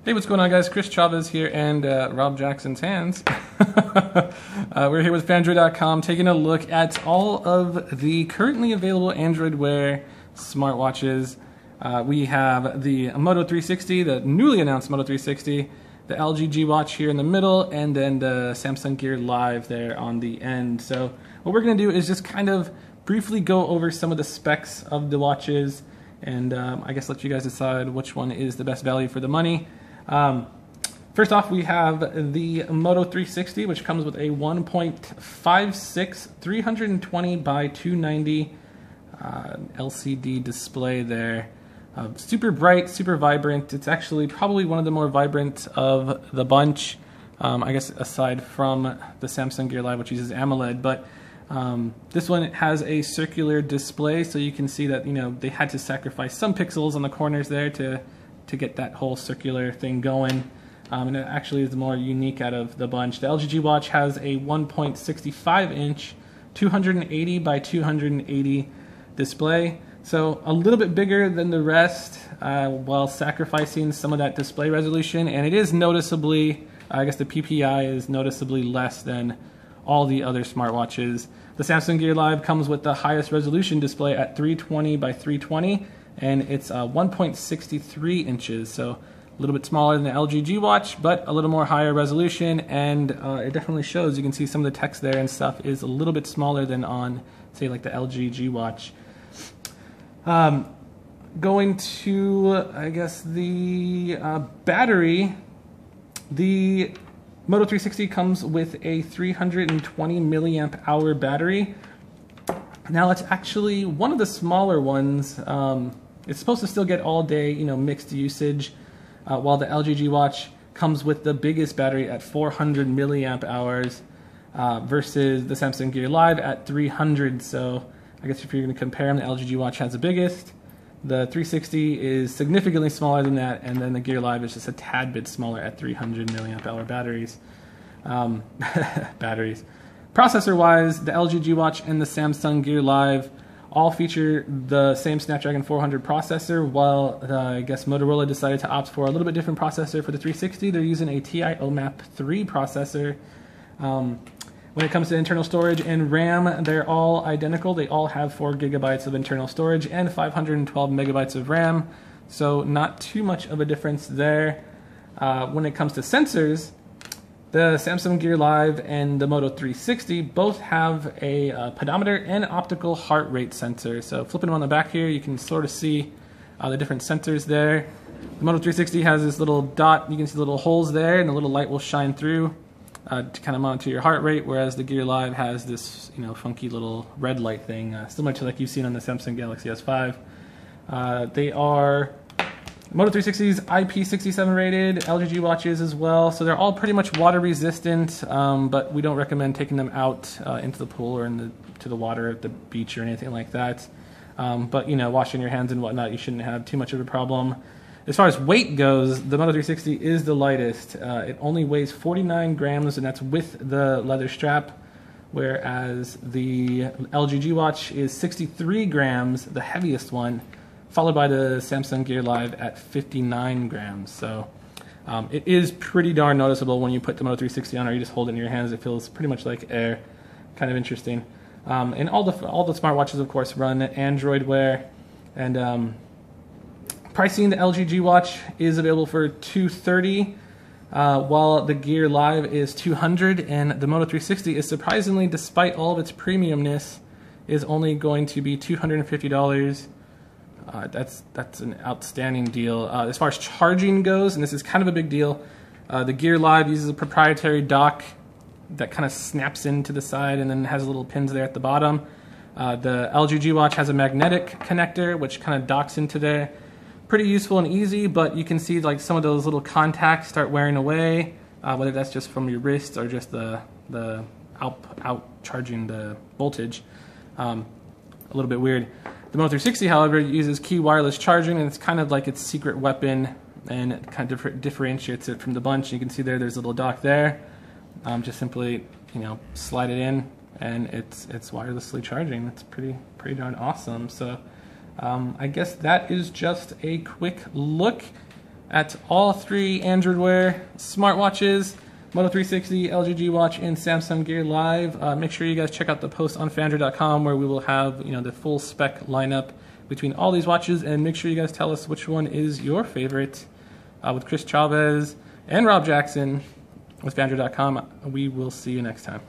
Hey, what's going on, guys? Chris Chavez here and Rob Jackson's hands. We're here with Phandroid.com taking a look at all of the currently available Android Wear smartwatches. We have the Moto 360, the newly announced Moto 360, the LG G Watch here in the middle, and then the Samsung Gear Live there on the end. So what we're going to do is just kind of briefly go over some of the specs of the watches and I guess let you guys decide which one is the best value for the money. First off, we have the Moto 360, which comes with a 1.56 320 by 290 LCD display there. Super bright, super vibrant. It's actually probably one of the more vibrant of the bunch, I guess aside from the Samsung Gear Live, which uses AMOLED. But this one has a circular display, so you can see that they had to sacrifice some pixels on the corners there to get that whole circular thing going. And it actually is the more unique out of the bunch. The LG G Watch has a 1.65 inch 280 by 280 display, so a little bit bigger than the rest while sacrificing some of that display resolution, and it is noticeably, I guess the PPI is noticeably less than all the other smartwatches. The Samsung Gear Live comes with the highest resolution display at 320 by 320, and it's 1.63 inches, so a little bit smaller than the LG G Watch, but a little more higher resolution, and it definitely shows. You can see some of the text there and stuff is a little bit smaller than on, say, like the LG G Watch. Going to, I guess, the battery, the Moto 360 comes with a 320 milliamp hour battery. Now it's actually one of the smaller ones. It's supposed to still get all day, mixed usage, while the LG G Watch comes with the biggest battery at 400 milliamp hours versus the Samsung Gear Live at 300. So I guess if you're going to compare them, the LG G Watch has the biggest. The 360 is significantly smaller than that, and then the Gear Live is just a tad bit smaller at 300 milliamp hour batteries. Processor-wise, the LG G Watch and the Samsung Gear Live all feature the same Snapdragon 400 processor, while I guess Motorola decided to opt for a little bit different processor for the 360. They're using a TI OMAP 3 processor. When it comes to internal storage and RAM, they're all identical. They all have 4 gigabytes of internal storage and 512 megabytes of RAM, so not too much of a difference there. When it comes to sensors, the Samsung Gear Live and the Moto 360 both have a pedometer and optical heart rate sensor. So flipping them on the back here, you can sort of see the different sensors there. The Moto 360 has this little dot, you can see the little holes there, and the little light will shine through to kind of monitor your heart rate, whereas the Gear Live has this funky little red light thing, similar to like you've seen on the Samsung Galaxy S5. They are Moto 360's IP67 rated, LG G Watches as well, so they're all pretty much water resistant, but we don't recommend taking them out into the pool or to the water at the beach or anything like that. But washing your hands and whatnot, you shouldn't have too much of a problem. As far as weight goes, the Moto 360 is the lightest. It only weighs 49 grams, and that's with the leather strap, whereas the LG G Watch is 63 grams, the heaviest one, followed by the Samsung Gear Live at 59 grams. So it is pretty darn noticeable when you put the Moto 360 on, or you just hold it in your hands. It feels pretty much like air. Kind of interesting. And all the smartwatches, of course, run Android Wear. And pricing, the LG G Watch is available for $230, while the Gear Live is $200, and the Moto 360 is surprisingly, despite all of its premiumness, is only going to be $250. That's an outstanding deal. As far as charging goes, and this is kind of a big deal, the Gear Live uses a proprietary dock that kind of snaps into the side and then has little pins there at the bottom. The LG G Watch has a magnetic connector which kind of docks into there. Pretty useful and easy, but you can see like some of those little contacts start wearing away, whether that's just from your wrist or just the out charging the voltage. A little bit weird. The Moto 360, however, uses key wireless charging, and it's kind of like its secret weapon, and it kind of differentiates it from the bunch. You can see there's a little dock there. Just simply, slide it in, and it's wirelessly charging. It's pretty darn awesome. So I guess that is just a quick look at all three Android Wear smartwatches, Moto 360, LG G Watch, and Samsung Gear Live. Make sure you guys check out the post on Phandroid.com where we will have the full spec lineup between all these watches, and make sure you guys tell us which one is your favorite. With Chris Chavez and Rob Jackson with Phandroid.com, we will see you next time.